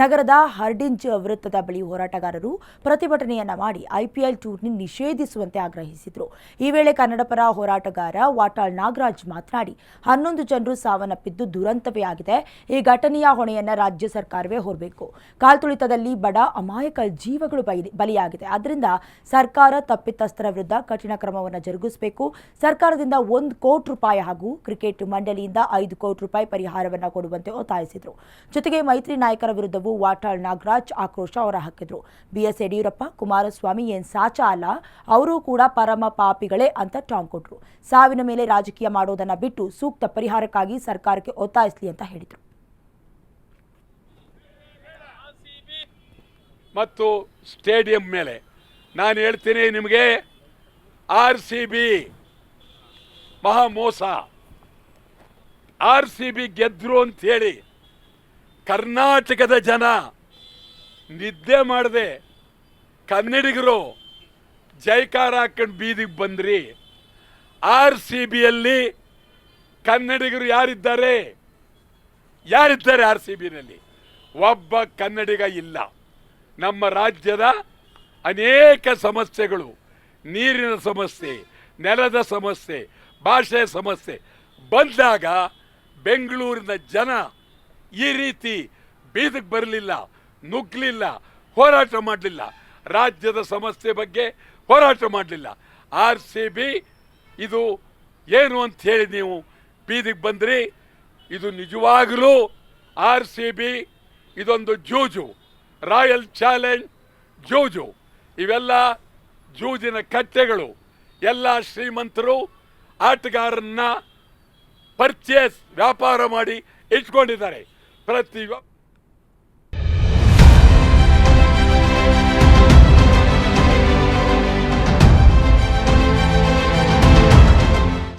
ನಗರದ ಹರ್ಡಿಂಜ್ ವೃತ್ತದ ಬಳಿ ಹೋರಾಟಗಾರರು ಪ್ರತಿಭಟನೆಯನ್ನ ಮಾಡಿ ಐಪಿಎಲ್ ಟೂರ್ನಿ ನಿಷೇಧಿಸುವಂತೆ ಆಗ್ರಹಿಸಿದರು. ಈ ವೇಳೆ ಕನ್ನಡಪರ ಹೋರಾಟಗಾರ ವಾಟಾಳ್ ನಾಗರಾಜ್ ಮಾತನಾಡಿ 11 ಜನರು ಸಾವನ್ನಪ್ಪಿದ್ದು ದುರಂತವೇ ಆಗಿದೆ. ಈ ಘಟನೆಯ ಹೊಣೆಯನ್ನ ರಾಜ್ಯ ಸರ್ಕಾರವೇ ಹೊರಬೇಕು. ಕಾಲ್ತುಳಿತದಲ್ಲಿ ಬಡ ಅಮಾಯಕ ಜೀವಗಳು ಬಲಿಯಾಗಿದೆ. ಆದ್ದರಿಂದ ಸರ್ಕಾರ ತಪ್ಪಿತಸ್ಥರ ವಿರುದ್ಧ ಕಠಿಣ ಕ್ರಮವನ್ನು ಜರುಗಿಸಬೇಕು. ಸರ್ಕಾರದಿಂದ 1 ಕೋಟಿ ರೂಪಾಯಿ ಹಾಗೂ ಕ್ರಿಕೆಟ್ ಮಂಡಳಿಯಿಂದ 5 ಕೋಟಿ ರೂಪಾಯಿ ಪರಿಹಾರವನ್ನು ಕೊಡುವಂತೆ ಒತ್ತಾಯಿಸಿದರು. ಜೊತೆಗೆ ಮೈತ್ರಿ ನಾಯಕರ ವಿರುದ್ಧ ವಾಟಾಳ್ ನಾಗರಾಜ್ ಆಕ್ರೋಶ ಹೊರಹಾಕಿದ್ರು. ಬಿಎಸ್ ಯಡಿಯೂರಪ್ಪ, ಕುಮಾರಸ್ವಾಮಿ ಏನ್ ಸಾಚ ಅಲ್ಲ, ಅವರು ಕೂಡ ಪರಮ ಪಾಪಿಗಳೇ ಅಂತ ಟಾಂಗ್ ಕೊಟ್ರು. ಸಾವಿನ ಮೇಲೆ ರಾಜಕೀಯ ಮಾಡೋದನ್ನ ಬಿಟ್ಟು ಸೂಕ್ತ ಪರಿಹಾರಕ್ಕಾಗಿ ಸರ್ಕಾರಕ್ಕೆ ಒತ್ತಾಯಿಸಲಿ ಅಂತ ಹೇಳಿದರು. ಮತ್ತು ಸ್ಟೇಡಿಯಂ ಮೇಲೆ ನಾನು ಹೇಳ್ತೀನಿ ನಿಮಗೆ, RCB ಮಹಾ ಮೋಸ. RCB ಗೆದ್ರು ಅಂತ ಹೇಳಿ ಕರ್ನಾಟಕದ ಜನ ನಿದ್ದೆ ಮಾಡದೆ ಕನ್ನಡಿಗರು ಜೈಕಾರ ಹಾಕೊಂಡು ಬೀದಿಗೆ ಬಂದ್ರಿ. RCBಯಲ್ಲಿ ಕನ್ನಡಿಗರು ಯಾರಿದ್ದಾರೆ? RCBನಲ್ಲಿ ಒಬ್ಬ ಕನ್ನಡಿಗ ಇಲ್ಲ. ನಮ್ಮ ರಾಜ್ಯದ ಅನೇಕ ಸಮಸ್ಯೆಗಳು, ನೀರಿನ ಸಮಸ್ಯೆ, ನೆಲದ ಸಮಸ್ಯೆ, ಭಾಷೆಯ ಸಮಸ್ಯೆ ಬಂದಾಗ ಬೆಂಗಳೂರಿನ ಜನ ಈ ರೀತಿ ಬೀದಿಗೆ ಬರಲಿಲ್ಲ, ನುಗ್ಗಲಿಲ್ಲ, ಹೋರಾಟ ಮಾಡಲಿಲ್ಲ. ರಾಜ್ಯದ ಸಮಸ್ಯೆ ಬಗ್ಗೆ ಹೋರಾಟ ಮಾಡಲಿಲ್ಲ. RCB ಇದು ಏನು ಅಂತ ಹೇಳಿ ನೀವು ಬೀದಿಗೆ ಬಂದ್ರಿ. ಇದು ನಿಜವಾಗಲೂ RCB ಇದೊಂದು ಜೂಜು, ರಾಯಲ್ ಚಾಲೆಂಜ್ ಜೂಜು. ಇವೆಲ್ಲ ಜೂಜಿನ ಕಟ್ಟೆಗಳು. ಎಲ್ಲ ಶ್ರೀಮಂತರು ಆಟಗಾರನ್ನ ಪರ್ಚೇಸ್ ವ್ಯಾಪಾರ ಮಾಡಿ ಇಟ್ಕೊಂಡಿದ್ದಾರೆ. ಪ್ರತಿ